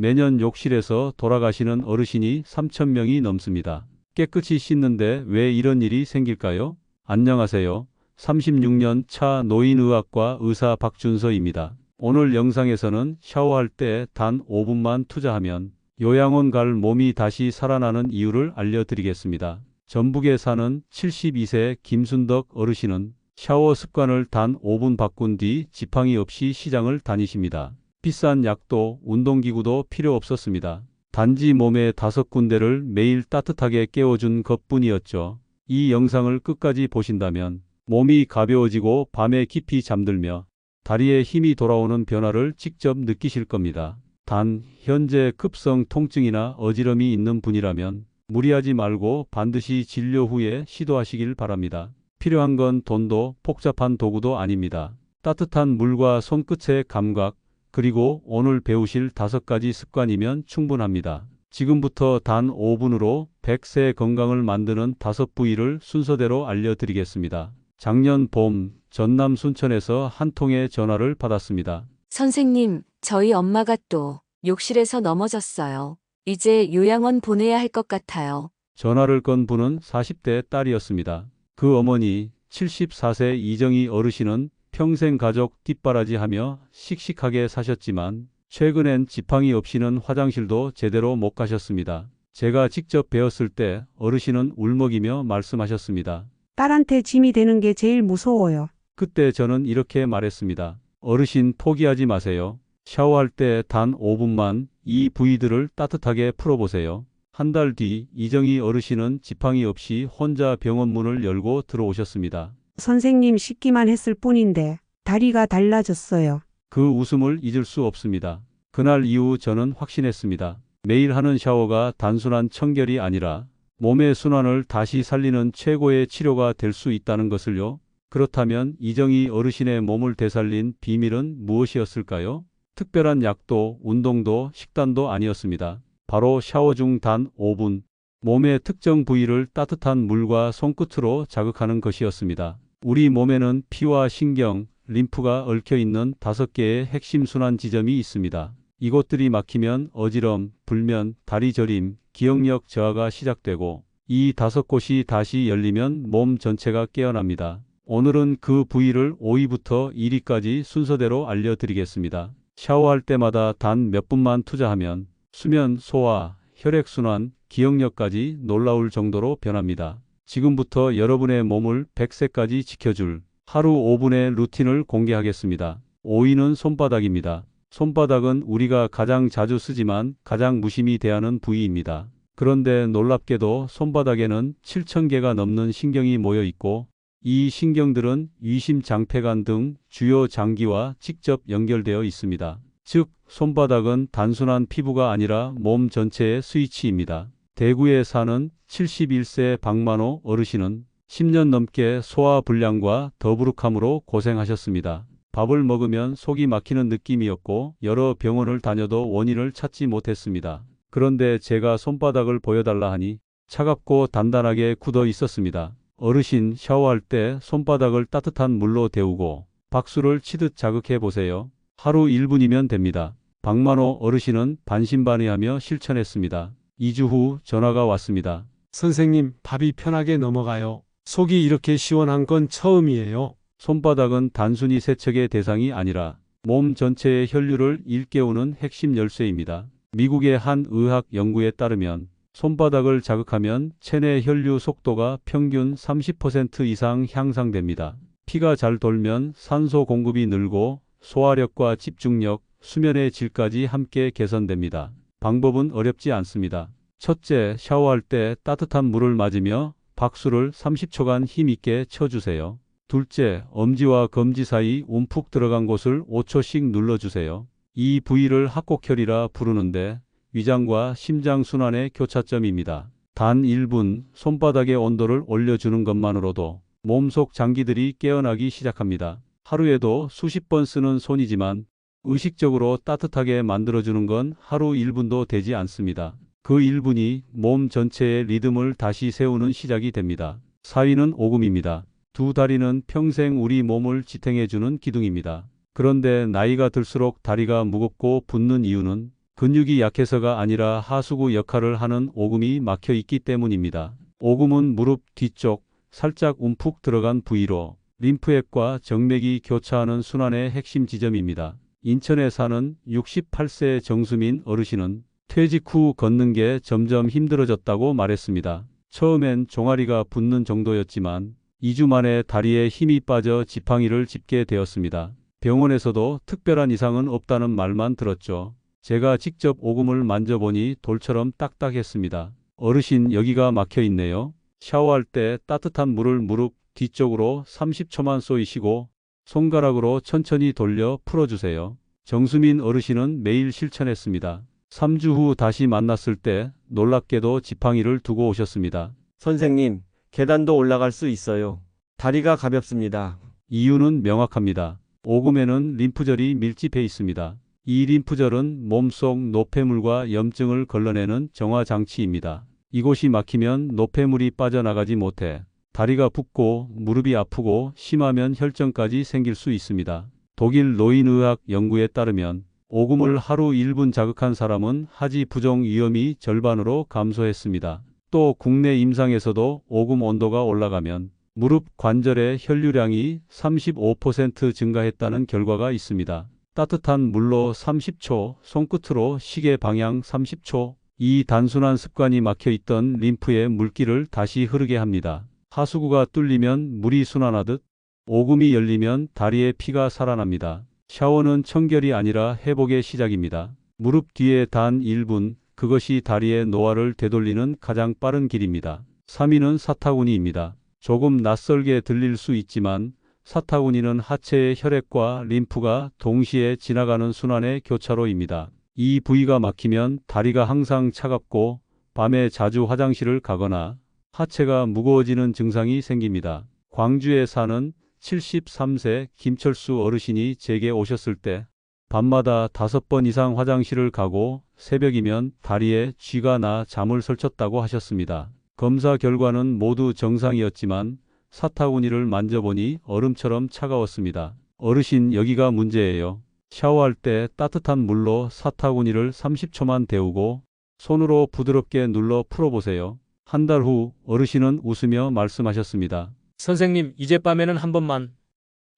매년 욕실에서 돌아가시는 어르신이 3,000명이 넘습니다. 깨끗이 씻는데 왜 이런 일이 생길까요? 안녕하세요. 36년 차 노인의학과 의사 박준서입니다. 오늘 영상에서는 샤워할 때 단 5분만 투자하면 요양원 갈 몸이 다시 살아나는 이유를 알려드리겠습니다. 전북에 사는 72세 김순덕 어르신은 샤워 습관을 단 5분 바꾼 뒤 지팡이 없이 시장을 다니십니다. 비싼 약도 운동기구도 필요 없었습니다. 단지 몸의 5군데를 매일 따뜻하게 깨워준 것뿐이었죠. 이 영상을 끝까지 보신다면 몸이 가벼워지고 밤에 깊이 잠들며 다리에 힘이 돌아오는 변화를 직접 느끼실 겁니다. 단, 현재 급성 통증이나 어지럼이 있는 분이라면 무리하지 말고 반드시 진료 후에 시도하시길 바랍니다. 필요한 건 돈도 복잡한 도구도 아닙니다. 따뜻한 물과 손끝의 감각, 그리고 오늘 배우실 5가지 습관이면 충분합니다. 지금부터 단 5분으로 100세 건강을 만드는 5부위를 순서대로 알려드리겠습니다. 작년 봄 전남 순천에서 한 통의 전화를 받았습니다. 선생님, 저희 엄마가 또 욕실에서 넘어졌어요. 이제 요양원 보내야 할 것 같아요. 전화를 건 분은 40대 딸이었습니다. 그 어머니 74세 이정희 어르신은 평생 가족 뒷바라지하며 씩씩하게 사셨지만 최근엔 지팡이 없이는 화장실도 제대로 못 가셨습니다. 제가 직접 배웠을 때 어르신은 울먹이며 말씀하셨습니다. 딸한테 짐이 되는 게 제일 무서워요. 그때 저는 이렇게 말했습니다. 어르신 포기하지 마세요. 샤워할 때 단 5분만 이 부위들을 따뜻하게 풀어보세요. 한 달 뒤 이정희 어르신은 지팡이 없이 혼자 병원 문을 열고 들어오셨습니다. 선생님 씻기만 했을 뿐인데 다리가 달라졌어요. 그 웃음을 잊을 수 없습니다. 그날 이후 저는 확신했습니다. 매일 하는 샤워가 단순한 청결이 아니라 몸의 순환을 다시 살리는 최고의 치료가 될 수 있다는 것을요. 그렇다면 이정희 어르신의 몸을 되살린 비밀은 무엇이었을까요? 특별한 약도 운동도 식단도 아니었습니다. 바로 샤워 중 단 5분 몸의 특정 부위를 따뜻한 물과 손끝으로 자극하는 것이었습니다. 우리 몸에는 피와 신경, 림프가 얽혀 있는 5개의 핵심 순환 지점이 있습니다. 이곳들이 막히면 어지럼, 불면, 다리 저림, 기억력 저하가 시작되고 이 5곳이 다시 열리면 몸 전체가 깨어납니다. 오늘은 그 부위를 5위부터 1위까지 순서대로 알려드리겠습니다. 샤워할 때마다 단 몇 분만 투자하면 수면, 소화, 혈액순환, 기억력까지 놀라울 정도로 변합니다. 지금부터 여러분의 몸을 100세까지 지켜줄 하루 5분의 루틴을 공개하겠습니다. 5위는 손바닥입니다. 손바닥은 우리가 가장 자주 쓰지만 가장 무심히 대하는 부위입니다. 그런데 놀랍게도 손바닥에는 7,000개가 넘는 신경이 모여 있고 이 신경들은 위심장폐관 등 주요 장기와 직접 연결되어 있습니다. 즉, 손바닥은 단순한 피부가 아니라 몸 전체의 스위치입니다. 대구에 사는 71세 박만호 어르신은 10년 넘게 소화불량과 더부룩함으로 고생하셨습니다. 밥을 먹으면 속이 막히는 느낌이었고 여러 병원을 다녀도 원인을 찾지 못했습니다. 그런데 제가 손바닥을 보여달라 하니 차갑고 단단하게 굳어 있었습니다. 어르신, 샤워할 때 손바닥을 따뜻한 물로 데우고 박수를 치듯 자극해 보세요. 하루 1분이면 됩니다. 박만호 어르신은 반신반의하며 실천했습니다. 2주 후 전화가 왔습니다. 선생님, 밥이 편하게 넘어가요. 속이 이렇게 시원한 건 처음이에요. 손바닥은 단순히 세척의 대상이 아니라 몸 전체의 혈류를 일깨우는 핵심 열쇠입니다. 미국의 한 의학 연구에 따르면 손바닥을 자극하면 체내 혈류 속도가 평균 30% 이상 향상됩니다. 피가 잘 돌면 산소 공급이 늘고 소화력과 집중력, 수면의 질까지 함께 개선됩니다. 방법은 어렵지 않습니다. 첫째, 샤워할 때 따뜻한 물을 맞으며 박수를 30초간 힘있게 쳐주세요. 둘째, 엄지와 검지 사이 움푹 들어간 곳을 5초씩 눌러주세요. 이 부위를 합곡혈이라 부르는데 위장과 심장 순환의 교차점입니다. 단 1분 손바닥의 온도를 올려주는 것만으로도 몸속 장기들이 깨어나기 시작합니다. 하루에도 수십 번 쓰는 손이지만 의식적으로 따뜻하게 만들어주는 건 하루 1분도 되지 않습니다. 그 1분이 몸 전체의 리듬을 다시 세우는 시작이 됩니다. 4위는 오금입니다. 두 다리는 평생 우리 몸을 지탱해주는 기둥입니다. 그런데 나이가 들수록 다리가 무겁고 붓는 이유는 근육이 약해서가 아니라 하수구 역할을 하는 오금이 막혀 있기 때문입니다. 오금은 무릎 뒤쪽 살짝 움푹 들어간 부위로 림프액과 정맥이 교차하는 순환의 핵심 지점입니다. 인천에 사는 68세 정수민 어르신은 퇴직 후 걷는 게 점점 힘들어졌다고 말했습니다. 처음엔 종아리가 붓는 정도였지만 2주 만에 다리에 힘이 빠져 지팡이를 짚게 되었습니다. 병원에서도 특별한 이상은 없다는 말만 들었죠. 제가 직접 오금을 만져보니 돌처럼 딱딱했습니다. 어르신, 여기가 막혀 있네요. 샤워할 때 따뜻한 물을 무릎 뒤쪽으로 30초만 쏘이시고 손가락으로 천천히 돌려 풀어주세요. 정수민 어르신은 매일 실천했습니다. 3주 후 다시 만났을 때 놀랍게도 지팡이를 두고 오셨습니다. 선생님, 계단도 올라갈 수 있어요. 다리가 가볍습니다. 이유는 명확합니다. 오금에는 림프절이 밀집해 있습니다. 이 림프절은 몸속 노폐물과 염증을 걸러내는 정화장치입니다. 이곳이 막히면 노폐물이 빠져나가지 못해 다리가 붓고 무릎이 아프고 심하면 혈전까지 생길 수 있습니다. 독일 노인의학 연구에 따르면 오금을 하루 1분 자극한 사람은 하지 부종 위험이 절반으로 감소했습니다. 또 국내 임상에서도 오금 온도가 올라가면 무릎 관절의 혈류량이 35% 증가했다는 결과가 있습니다. 따뜻한 물로 30초, 손끝으로 시계 방향 30초. 이 단순한 습관이 막혀 있던 림프의 물기를 다시 흐르게 합니다. 하수구가 뚫리면 물이 순환하듯 오금이 열리면 다리에 피가 살아납니다. 샤워는 청결이 아니라 회복의 시작입니다. 무릎 뒤에 단 1분, 그것이 다리의 노화를 되돌리는 가장 빠른 길입니다. 3위는 사타구니입니다. 조금 낯설게 들릴 수 있지만 사타구니는 하체의 혈액과 림프가 동시에 지나가는 순환의 교차로입니다. 이 부위가 막히면 다리가 항상 차갑고 밤에 자주 화장실을 가거나 하체가 무거워지는 증상이 생깁니다. 광주에 사는 73세 김철수 어르신이 제게 오셨을 때 밤마다 5번 이상 화장실을 가고 새벽이면 다리에 쥐가 나 잠을 설쳤다고 하셨습니다. 검사 결과는 모두 정상이었지만 사타구니를 만져보니 얼음처럼 차가웠습니다. 어르신, 여기가 문제예요. 샤워할 때 따뜻한 물로 사타구니를 30초만 데우고 손으로 부드럽게 눌러 풀어보세요. 한 달 후 어르신은 웃으며 말씀하셨습니다. 선생님, 이제 밤에는 한 번만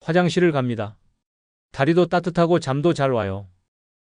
화장실을 갑니다. 다리도 따뜻하고 잠도 잘 와요.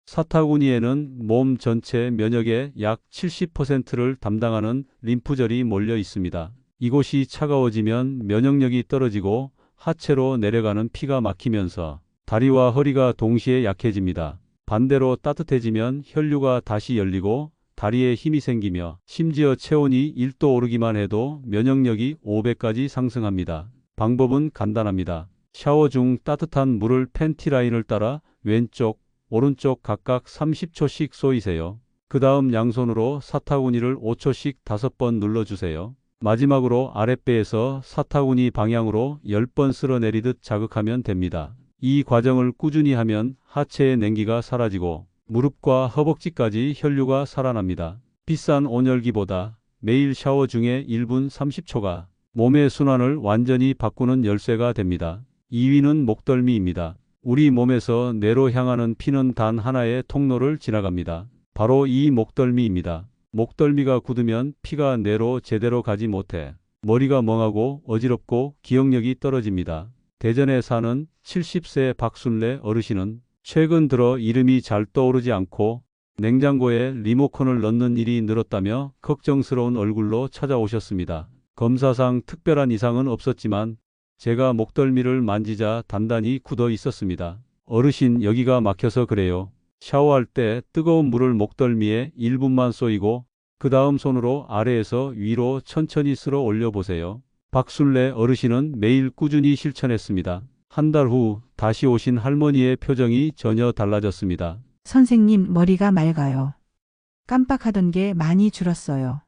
사타구니에는 몸 전체 면역의 약 70%를 담당하는 림프절이 몰려 있습니다. 이곳이 차가워지면 면역력이 떨어지고 하체로 내려가는 피가 막히면서 다리와 허리가 동시에 약해집니다. 반대로 따뜻해지면 혈류가 다시 열리고 다리에 힘이 생기며 심지어 체온이 1도 오르기만 해도 면역력이 5배까지 상승합니다. 방법은 간단합니다. 샤워 중 따뜻한 물을 팬티 라인을 따라 왼쪽, 오른쪽 각각 30초씩 쏘이세요. 그 다음 양손으로 사타구니를 5초씩 5번 눌러주세요. 마지막으로 아랫배에서 사타구니 방향으로 10번 쓸어내리듯 자극하면 됩니다. 이 과정을 꾸준히 하면 하체의 냉기가 사라지고 무릎과 허벅지까지 혈류가 살아납니다. 비싼 온열기보다 매일 샤워 중에 1분 30초가 몸의 순환을 완전히 바꾸는 열쇠가 됩니다. 2위는 목덜미입니다. 우리 몸에서 뇌로 향하는 피는 단 하나의 통로를 지나갑니다. 바로 이 목덜미입니다. 목덜미가 굳으면 피가 뇌로 제대로 가지 못해 머리가 멍하고 어지럽고 기억력이 떨어집니다. 대전에 사는 70세 박순래 어르신은 최근 들어 이름이 잘 떠오르지 않고 냉장고에 리모컨을 넣는 일이 늘었다며 걱정스러운 얼굴로 찾아오셨습니다. 검사상 특별한 이상은 없었지만 제가 목덜미를 만지자 단단히 굳어 있었습니다. 어르신, 여기가 막혀서 그래요. 샤워할 때 뜨거운 물을 목덜미에 1분만 쏘이고 그 다음 손으로 아래에서 위로 천천히 쓸어 올려보세요. 박순래 어르신은 매일 꾸준히 실천했습니다. 한 달 후 다시 오신 할머니의 표정이 전혀 달라졌습니다. 선생님, 머리가 맑아요. 깜빡하던 게 많이 줄었어요.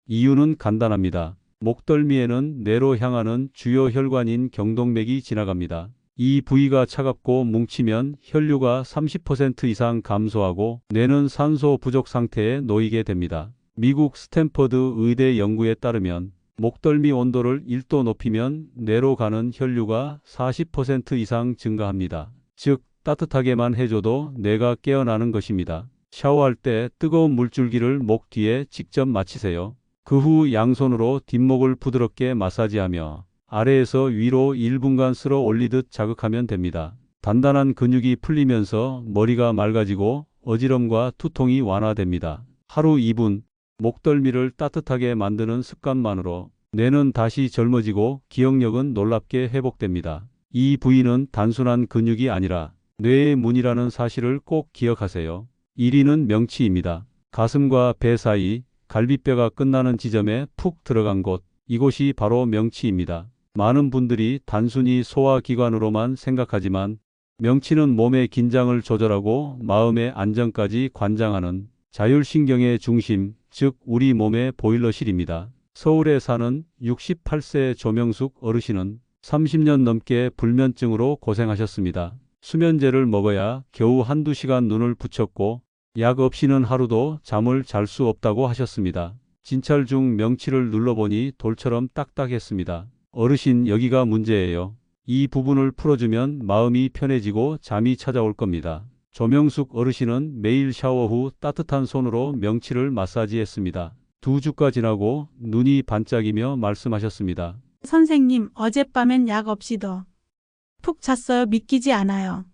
이유는 간단합니다. 목덜미에는 뇌로 향하는 주요 혈관인 경동맥이 지나갑니다. 이 부위가 차갑고 뭉치면 혈류가 30% 이상 감소하고 뇌는 산소 부족 상태에 놓이게 됩니다. 미국 스탠퍼드 의대 연구에 따르면 목덜미 온도를 1도 높이면 뇌로 가는 혈류가 40% 이상 증가합니다. 즉 따뜻하게만 해줘도 뇌가 깨어나는 것입니다. 샤워할 때 뜨거운 물줄기를 목 뒤에 직접 맞히세요. 그 후 양손으로 뒷목을 부드럽게 마사지하며 아래에서 위로 1분간 쓸어 올리듯 자극하면 됩니다. 단단한 근육이 풀리면서 머리가 맑아지고 어지럼과 두통이 완화됩니다. 하루 2분, 목덜미를 따뜻하게 만드는 습관만으로 뇌는 다시 젊어지고 기억력은 놀랍게 회복됩니다. 이 부위는 단순한 근육이 아니라 뇌의 문이라는 사실을 꼭 기억하세요. 1위는 명치입니다. 가슴과 배 사이 갈비뼈가 끝나는 지점에 푹 들어간 곳, 이곳이 바로 명치입니다. 많은 분들이 단순히 소화기관으로만 생각하지만 명치는 몸의 긴장을 조절하고 마음의 안정까지 관장하는 자율신경의 중심, 즉 우리 몸의 보일러실입니다. 서울에 사는 68세 조명숙 어르신은 30년 넘게 불면증으로 고생하셨습니다. 수면제를 먹어야 겨우 한두 시간 눈을 붙였고 약 없이는 하루도 잠을 잘 수 없다고 하셨습니다. 진찰 중 명치를 눌러보니 돌처럼 딱딱했습니다. 어르신, 여기가 문제예요. 이 부분을 풀어주면 마음이 편해지고 잠이 찾아올 겁니다. 조명숙 어르신은 매일 샤워 후 따뜻한 손으로 명치를 마사지했습니다. 2주가 지나고 눈이 반짝이며 말씀하셨습니다. 선생님, 어젯밤엔 약 없이도 푹 잤어요. 믿기지 않아요.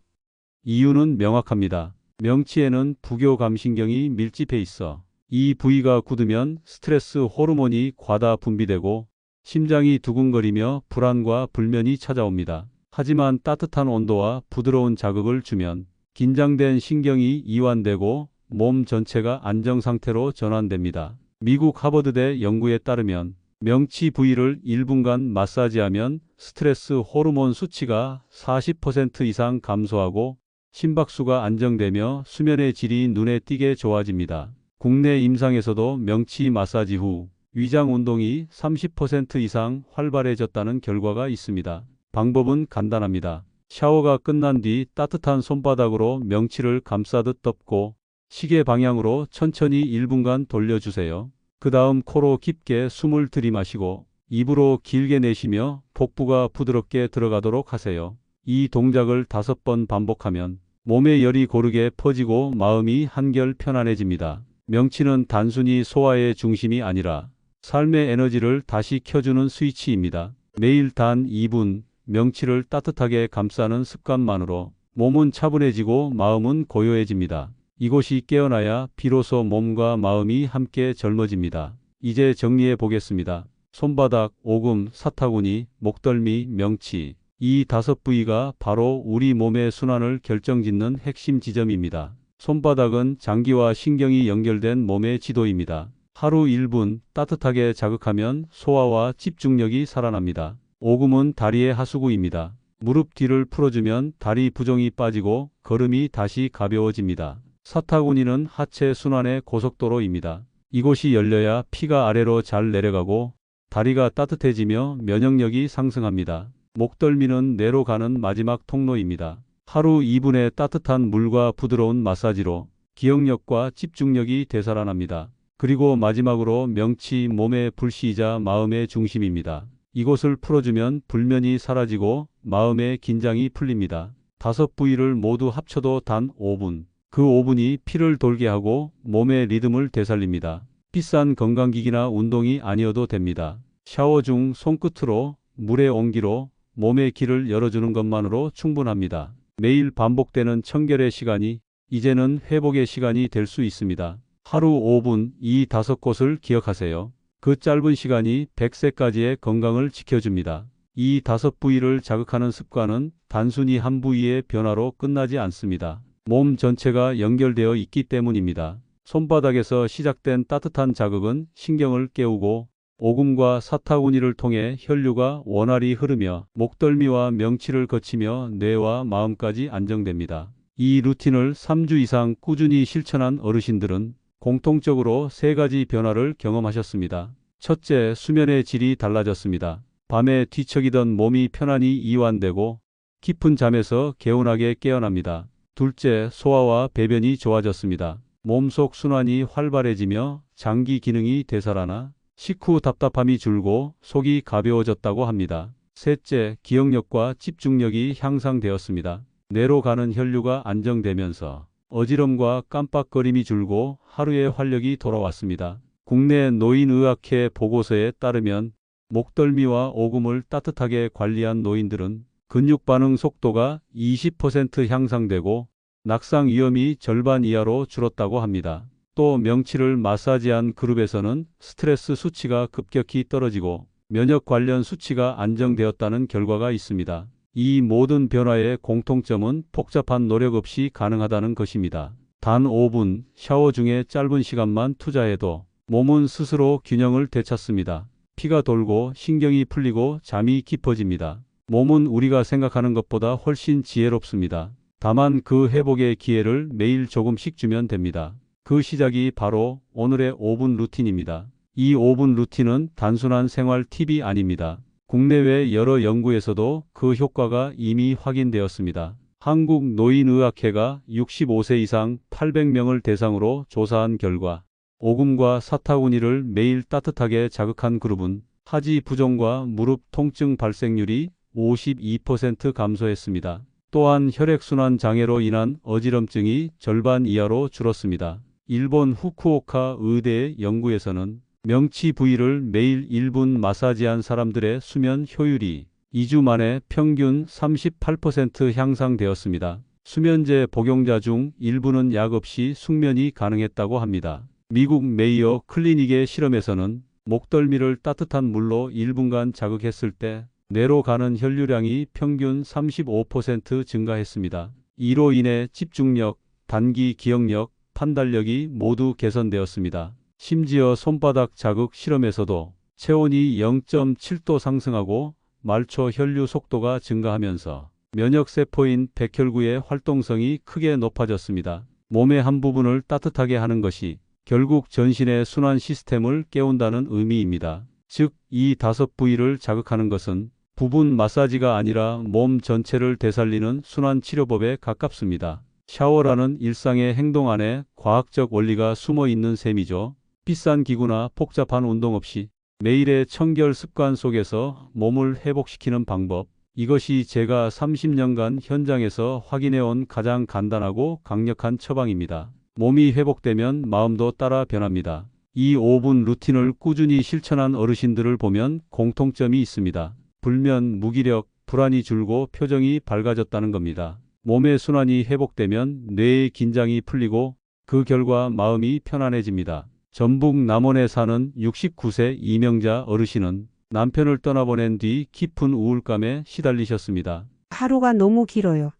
이유는 명확합니다. 명치에는 부교감신경이 밀집해 있어 이 부위가 굳으면 스트레스 호르몬이 과다 분비되고 심장이 두근거리며 불안과 불면이 찾아옵니다. 하지만 따뜻한 온도와 부드러운 자극을 주면 긴장된 신경이 이완되고 몸 전체가 안정 상태로 전환됩니다. 미국 하버드대 연구에 따르면 명치 부위를 1분간 마사지하면 스트레스 호르몬 수치가 40% 이상 감소하고 심박수가 안정되며 수면의 질이 눈에 띄게 좋아집니다. 국내 임상에서도 명치 마사지 후 위장 운동이 30% 이상 활발해졌다는 결과가 있습니다. 방법은 간단합니다. 샤워가 끝난 뒤 따뜻한 손바닥으로 명치를 감싸듯 덮고 시계 방향으로 천천히 1분간 돌려주세요. 그 다음 코로 깊게 숨을 들이마시고 입으로 길게 내쉬며 복부가 부드럽게 들어가도록 하세요. 이 동작을 5번 반복하면 몸의 열이 고르게 퍼지고 마음이 한결 편안해집니다. 명치는 단순히 소화의 중심이 아니라 삶의 에너지를 다시 켜주는 스위치입니다. 매일 단 2분 명치를 따뜻하게 감싸는 습관만으로 몸은 차분해지고 마음은 고요해집니다. 이곳이 깨어나야 비로소 몸과 마음이 함께 젊어집니다. 이제 정리해 보겠습니다. 손바닥, 오금, 사타구니, 목덜미, 명치. 이 5부위가 바로 우리 몸의 순환을 결정짓는 핵심 지점입니다. 손바닥은 장기와 신경이 연결된 몸의 지도입니다. 하루 1분 따뜻하게 자극하면 소화와 집중력이 살아납니다. 오금은 다리의 하수구입니다. 무릎 뒤를 풀어주면 다리 부종이 빠지고 걸음이 다시 가벼워집니다. 사타구니는 하체 순환의 고속도로입니다. 이곳이 열려야 피가 아래로 잘 내려가고 다리가 따뜻해지며 면역력이 상승합니다. 목덜미는 뇌로 가는 마지막 통로입니다. 하루 2분의 따뜻한 물과 부드러운 마사지로 기억력과 집중력이 되살아납니다. 그리고 마지막으로 명치, 몸의 불씨이자 마음의 중심입니다. 이곳을 풀어주면 불면이 사라지고 마음의 긴장이 풀립니다. 5부위를 모두 합쳐도 단 5분. 그 5분이 피를 돌게 하고 몸의 리듬을 되살립니다. 비싼 건강기기나 운동이 아니어도 됩니다. 샤워 중 손끝으로 물의 온기로 몸의 길을 열어주는 것만으로 충분합니다. 매일 반복되는 청결의 시간이 이제는 회복의 시간이 될 수 있습니다. 하루 5분 이 5곳을 기억하세요. 그 짧은 시간이 100세까지의 건강을 지켜줍니다. 이 5부위를 자극하는 습관은 단순히 한 부위의 변화로 끝나지 않습니다. 몸 전체가 연결되어 있기 때문입니다. 손바닥에서 시작된 따뜻한 자극은 신경을 깨우고 오금과 사타구니를 통해 혈류가 원활히 흐르며 목덜미와 명치를 거치며 뇌와 마음까지 안정됩니다. 이 루틴을 3주 이상 꾸준히 실천한 어르신들은 공통적으로 3가지 변화를 경험하셨습니다. 첫째, 수면의 질이 달라졌습니다. 밤에 뒤척이던 몸이 편안히 이완되고 깊은 잠에서 개운하게 깨어납니다. 둘째, 소화와 배변이 좋아졌습니다. 몸속 순환이 활발해지며 장기 기능이 되살아나 식후 답답함이 줄고 속이 가벼워졌다고 합니다. 셋째, 기억력과 집중력이 향상되었습니다. 뇌로 가는 혈류가 안정되면서 어지럼과 깜빡거림이 줄고 하루의 활력이 돌아왔습니다. 국내 노인의학회 보고서에 따르면 목덜미와 오금을 따뜻하게 관리한 노인들은 근육 반응 속도가 20% 향상되고 낙상 위험이 절반 이하로 줄었다고 합니다. 또 명치를 마사지한 그룹에서는 스트레스 수치가 급격히 떨어지고 면역 관련 수치가 안정되었다는 결과가 있습니다. 이 모든 변화의 공통점은 복잡한 노력 없이 가능하다는 것입니다. 단 5분 샤워 중에 짧은 시간만 투자해도 몸은 스스로 균형을 되찾습니다. 피가 돌고 신경이 풀리고 잠이 깊어집니다. 몸은 우리가 생각하는 것보다 훨씬 지혜롭습니다. 다만 그 회복의 기회를 매일 조금씩 주면 됩니다. 그 시작이 바로 오늘의 5분 루틴입니다. 이 5분 루틴은 단순한 생활 팁이 아닙니다. 국내외 여러 연구에서도 그 효과가 이미 확인되었습니다. 한국노인의학회가 65세 이상 800명을 대상으로 조사한 결과 오금과 사타구니를 매일 따뜻하게 자극한 그룹은 하지 부종과 무릎 통증 발생률이 52% 감소했습니다. 또한 혈액순환 장애로 인한 어지럼증이 절반 이하로 줄었습니다. 일본 후쿠오카 의대의 연구에서는 명치 부위를 매일 1분 마사지한 사람들의 수면 효율이 2주 만에 평균 38% 향상되었습니다. 수면제 복용자 중 일부는 약 없이 숙면이 가능했다고 합니다. 미국 메이어 클리닉의 실험에서는 목덜미를 따뜻한 물로 1분간 자극했을 때 뇌로 가는 혈류량이 평균 35% 증가했습니다. 이로 인해 집중력, 단기 기억력, 판단력이 모두 개선되었습니다. 심지어 손바닥 자극 실험에서도 체온이 0.7도 상승하고 말초 혈류 속도가 증가하면서 면역세포인 백혈구의 활동성이 크게 높아졌습니다. 몸의 한 부분을 따뜻하게 하는 것이 결국 전신의 순환 시스템을 깨운다는 의미입니다. 즉, 이 5부위를 자극하는 것은 부분 마사지가 아니라 몸 전체를 되살리는 순환 치료법에 가깝습니다. 샤워라는 일상의 행동 안에 과학적 원리가 숨어 있는 셈이죠. 비싼 기구나 복잡한 운동 없이 매일의 청결 습관 속에서 몸을 회복시키는 방법. 이것이 제가 30년간 현장에서 확인해온 가장 간단하고 강력한 처방입니다. 몸이 회복되면 마음도 따라 변합니다. 이 5분 루틴을 꾸준히 실천한 어르신들을 보면 공통점이 있습니다. 불면, 무기력, 불안이 줄고 표정이 밝아졌다는 겁니다. 몸의 순환이 회복되면 뇌의 긴장이 풀리고 그 결과 마음이 편안해집니다. 전북 남원에 사는 69세 이명자 어르신은 남편을 떠나보낸 뒤 깊은 우울감에 시달리셨습니다. 하루가 너무 길어요.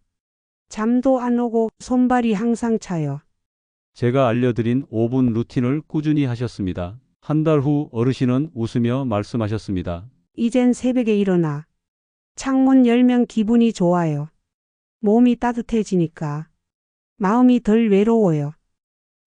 잠도 안 오고 손발이 항상 차요. 제가 알려드린 5분 루틴을 꾸준히 하셨습니다. 한 달 후 어르신은 웃으며 말씀하셨습니다. 이젠 새벽에 일어나. 창문 열면 기분이 좋아요. 몸이 따뜻해지니까 마음이 덜 외로워요.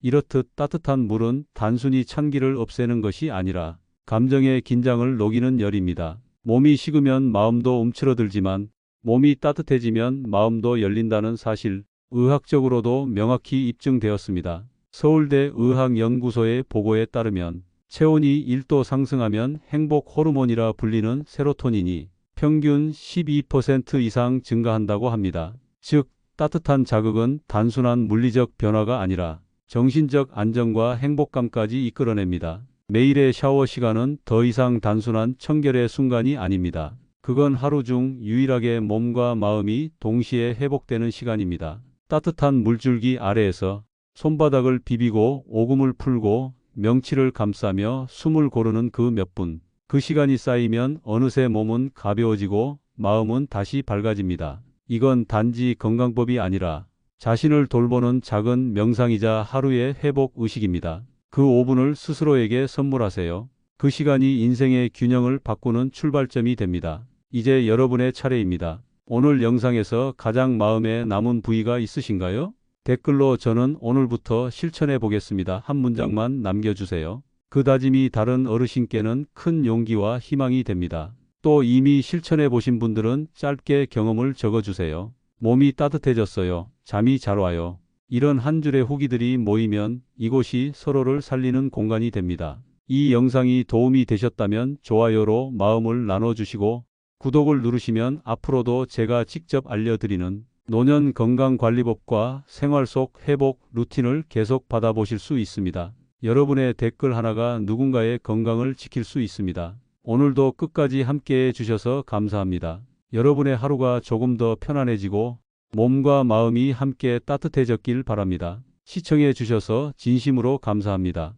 이렇듯 따뜻한 물은 단순히 찬기를 없애는 것이 아니라 감정의 긴장을 녹이는 열입니다. 몸이 식으면 마음도 움츠러들지만 몸이 따뜻해지면 마음도 열린다는 사실, 의학적으로도 명확히 입증되었습니다. 서울대 의학연구소의 보고에 따르면 체온이 1도 상승하면 행복 호르몬이라 불리는 세로토닌이 평균 12% 이상 증가한다고 합니다. 즉, 따뜻한 자극은 단순한 물리적 변화가 아니라 정신적 안정과 행복감까지 이끌어냅니다. 매일의 샤워 시간은 더 이상 단순한 청결의 순간이 아닙니다. 그건 하루 중 유일하게 몸과 마음이 동시에 회복되는 시간입니다. 따뜻한 물줄기 아래에서 손바닥을 비비고 오금을 풀고 명치를 감싸며 숨을 고르는 그 몇 분. 그 시간이 쌓이면 어느새 몸은 가벼워지고 마음은 다시 밝아집니다. 이건 단지 건강법이 아니라 자신을 돌보는 작은 명상이자 하루의 회복 의식입니다. 그 5분을 스스로에게 선물하세요. 그 시간이 인생의 균형을 바꾸는 출발점이 됩니다. 이제 여러분의 차례입니다. 오늘 영상에서 가장 마음에 남은 부위가 있으신가요? 댓글로 "저는 오늘부터 실천해 보겠습니다" 한 문장만 남겨주세요. 그 다짐이 다른 어르신께는 큰 용기와 희망이 됩니다. 또 이미 실천해 보신 분들은 짧게 경험을 적어주세요. 몸이 따뜻해졌어요. 잠이 잘 와요. 이런 한 줄의 후기들이 모이면 이곳이 서로를 살리는 공간이 됩니다. 이 영상이 도움이 되셨다면 좋아요로 마음을 나눠주시고 구독을 누르시면 앞으로도 제가 직접 알려드리는 노년 건강관리법과 생활 속 회복 루틴을 계속 받아보실 수 있습니다. 여러분의 댓글 하나가 누군가의 건강을 지킬 수 있습니다. 오늘도 끝까지 함께해 주셔서 감사합니다. 여러분의 하루가 조금 더 편안해지고 몸과 마음이 함께 따뜻해졌길 바랍니다. 시청해 주셔서 진심으로 감사합니다.